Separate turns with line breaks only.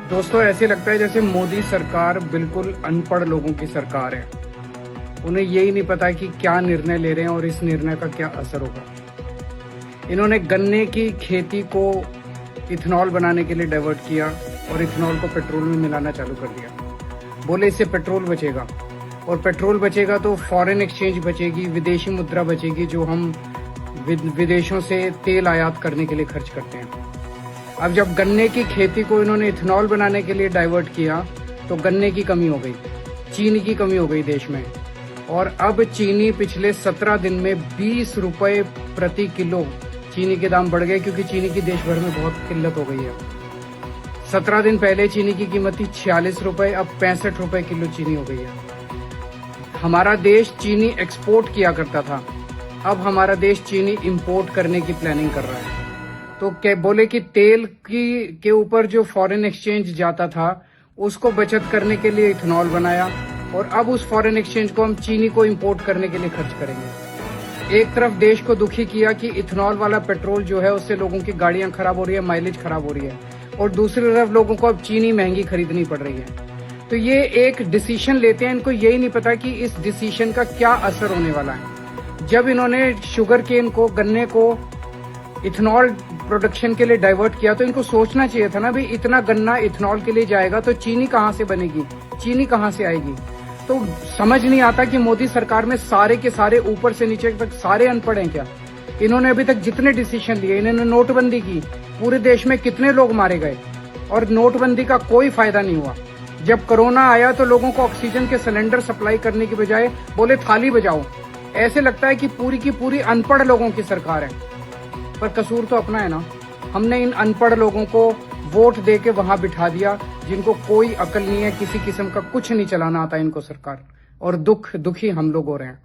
दोस्तों, ऐसे लगता है जैसे मोदी सरकार बिल्कुल अनपढ़ लोगों की सरकार है। उन्हें यही नहीं पता कि क्या निर्णय ले रहे हैं और इस निर्णय का क्या असर होगा। इन्होंने गन्ने की खेती को इथेनॉल बनाने के लिए डाइवर्ट किया और इथेनॉल को पेट्रोल में मिलाना चालू कर दिया। बोले इससे पेट्रोल बचेगा, और पेट्रोल बचेगा तो फॉरेन एक्सचेंज बचेगी, विदेशी मुद्रा बचेगी, जो हम विदेशों से तेल आयात करने के लिए खर्च करते हैं। अब जब गन्ने की खेती को इन्होंने इथेनॉल बनाने के लिए डाइवर्ट किया तो गन्ने की कमी हो गई, चीनी की कमी हो गई देश में। और अब चीनी पिछले 17 दिन में 20 रुपए प्रति किलो चीनी के दाम बढ़ गए, क्योंकि चीनी की देश भर में बहुत किल्लत हो गई है। 17 दिन पहले चीनी की कीमत थी 46 रुपए, अब 65 रुपए किलो चीनी हो गई है। हमारा देश चीनी एक्सपोर्ट किया करता था, अब हमारा देश चीनी इंपोर्ट करने की प्लानिंग कर रहा है। तो क्या बोले कि तेल के ऊपर जो फॉरेन एक्सचेंज जाता था उसको बचत करने के लिए इथेनॉल बनाया, और अब उस फॉरेन एक्सचेंज को हम चीनी को इंपोर्ट करने के लिए खर्च करेंगे। एक तरफ देश को दुखी किया कि इथेनॉल वाला पेट्रोल जो है उससे लोगों की गाड़ियां खराब हो रही है, माइलेज खराब हो रही है, और दूसरी तरफ लोगों को अब चीनी महंगी खरीदनी पड़ रही है। तो ये एक डिसीजन लेते हैं, इनको यही नहीं पता कि इस डिसीजन का क्या असर होने वाला है। जब इन्होंने शुगर केन को, गन्ने को इथेनॉल प्रोडक्शन के लिए डाइवर्ट किया तो इनको सोचना चाहिए था ना, भाई इतना गन्ना इथेनॉल के लिए जाएगा तो चीनी कहाँ से बनेगी, चीनी कहाँ से आएगी। तो समझ नहीं आता कि मोदी सरकार में सारे के सारे ऊपर से नीचे तक सारे अनपढ़ हैं क्या। इन्होंने अभी तक जितने डिसीजन लिए, इन्होंने नोटबंदी की, पूरे देश में कितने लोग मारे गए, और नोटबंदी का कोई फायदा नहीं हुआ। जब कोरोना आया तो लोगों को ऑक्सीजन के सिलेंडर सप्लाई करने की बजाय बोले थाली बजाओ। ऐसे लगता है कि पूरी की पूरी अनपढ़ लोगों की सरकार है, पर कसूर तो अपना है ना। हमने इन अनपढ़ लोगों को वोट दे के वहां बिठा दिया, जिनको कोई अकल नहीं है, किसी किस्म का कुछ नहीं चलाना आता इनको सरकार, और दुखी हम लोग हो रहे हैं।